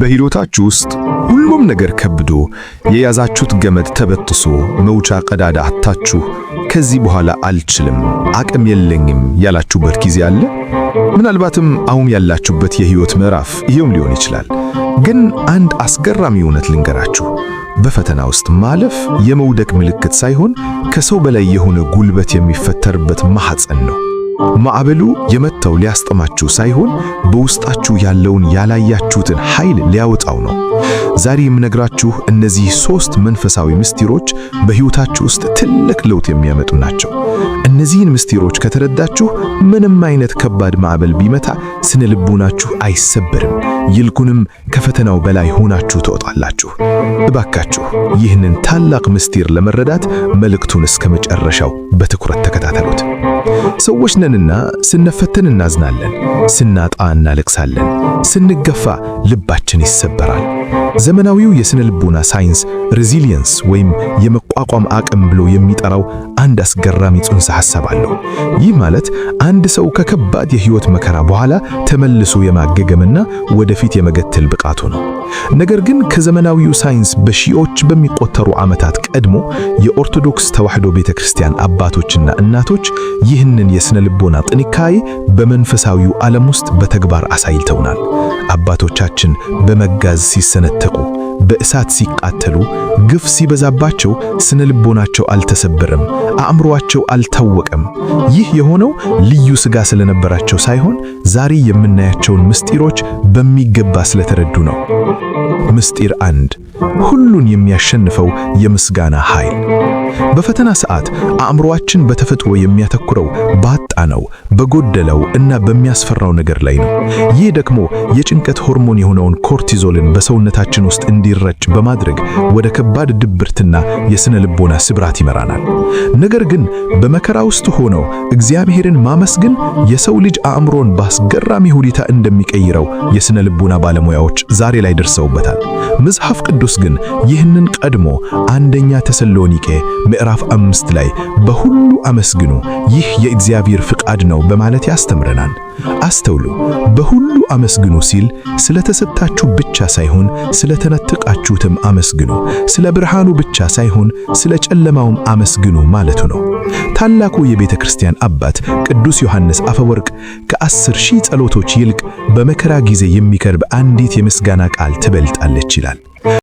በሕይወታችሁ ውስጥ ሁሉም ነገር ከብዶ የያዛችሁት ገመድ ተበጥሶ መውጫ ቀዳዳ አጥታችሁ ከዚህ በኋላ አልችልም፣ አቅም የለኝም ያላችሁበት ጊዜ አለ? ምናልባትም አሁን ያላችሁበት የሕይወት ምዕራፍ ይሄም ሊሆን ይችላል። ግን አንድ አስገራሚ እውነት ልንገራችሁ። በፈተና ውስጥ ማለፍ የመውደቅ ምልክት ሳይሆን ከሰው በላይ የሆነ ጉልበት የሚፈጠርበት ማኅፀን ነው። ማዕበሉ የመታው ሊያስጠማችሁ ሳይሆን በውስጣችሁ ያለውን ያላያችሁትን ኃይል ሊያወጣው ነው። ዛሬ የምነግራችሁ እነዚህ 3 መንፈሳዊ ምስጢሮች በሕይወታችሁ ውስጥ ትልቅ ለውጥ የሚያመጡ ናቸው። እነዚህን ምስጢሮች ከተረዳችሁ ምንም አይነት ከባድ ማዕበል ቢመታ ስነ ልቦናችሁ አይሰበርም፣ ይልቁንም ከፈተናው በላይ ሆናችሁ ትወጣላችሁ። እባካችሁ ይህንን ታላቅ ምስጢር ለመረዳት መልእክቱን እስከ መጨረሻው በትኩረት ተከታተሉት። ሰዎች ነንና ስንፈተን እናዝናለን፣ ስናጣ እናለቅሳለን፣ ስንገፋ ልባችን ይሰበራል። ዘመናዊው የስነ ልቦና ሳይንስ ሬዚሊየንስ ወይም የመቋቋም አቅም ብሎ የሚጠራው አንድ አስገራሚ ጽንሰ ሐሳብ አለው። ይህ ማለት አንድ ሰው ከከባድ የሕይወት መከራ በኋላ ተመልሶ የማገገምና ወደፊት የመገተል ብቃቱ ነው። ነገር ግን ከዘመናዊው ሳይንስ በሺዎች በሚቆጠሩ ዓመታት ቀድሞ የኦርቶዶክስ ተዋሕዶ ቤተክርስቲያን አባቶችና እናቶች ይህንን የስነ ልቦና ጥንካሬ በመንፈሳዊው ዓለም ውስጥ በተግባር አሳይተውናል። አባቶቻችን በመጋዝ ሲሰነጠቁ፣ በእሳት ሲቃጠሉ፣ ግፍ ሲበዛባቸው ስነ ልቦናቸው አልተሰበረም፣ አእምሮአቸው አልታወቀም። ይህ የሆነው ልዩ ሥጋ ስለነበራቸው ሳይሆን ዛሬ የምናያቸውን ምስጢሮች በሚገባ ስለተረዱ ነው። ምስጢር 1 ሁሉን የሚያሸንፈው የምስጋና ኃይል። በፈተና ሰዓት አእምሮአችን በተፈጥሮ የሚያተኩረው ባጣነው፣ በጎደለው እና በሚያስፈራው ነገር ላይ ነው። ይህ ደግሞ የጭንቀት ሆርሞን የሆነውን ኮርቲዞልን በሰውነታችን ውስጥ እንዲረጭ በማድረግ ወደ ከባድ ድብርትና የስነ ልቦና ስብራት ይመራናል። ነገር ግን በመከራ ውስጥ ሆነው እግዚአብሔርን ማመስገን የሰው ልጅ አእምሮን በአስገራሚ ሁኔታ እንደሚቀይረው የስነ ልቦና ባለሙያዎች ዛሬ ላይ ደርሰውበታል። መጽሐፍ ቅዱስ ግን ይህንን ቀድሞ አንደኛ ተሰሎኒቄ ምዕራፍ 5 ላይ በሁሉ አመስግኑ፣ ይህ የእግዚአብሔር ፍቃድ ነው በማለት ያስተምረናል። አስተውሉ። በሁሉ አመስግኑ ሲል ስለተሰጣችሁ ብቻ ሳይሆን ስለተነጠቃችሁትም አመስግኑ፣ ስለ ብርሃኑ ብቻ ሳይሆን ስለ ጨለማውም አመስግኑ ማለቱ ነው። ታላቁ የቤተ ክርስቲያን አባት ቅዱስ ዮሐንስ አፈወርቅ ከ10,000 ጸሎቶች ይልቅ በመከራ ጊዜ የሚቀርብ አንዲት የምስጋና ቃል ትበልጣለች ይላል።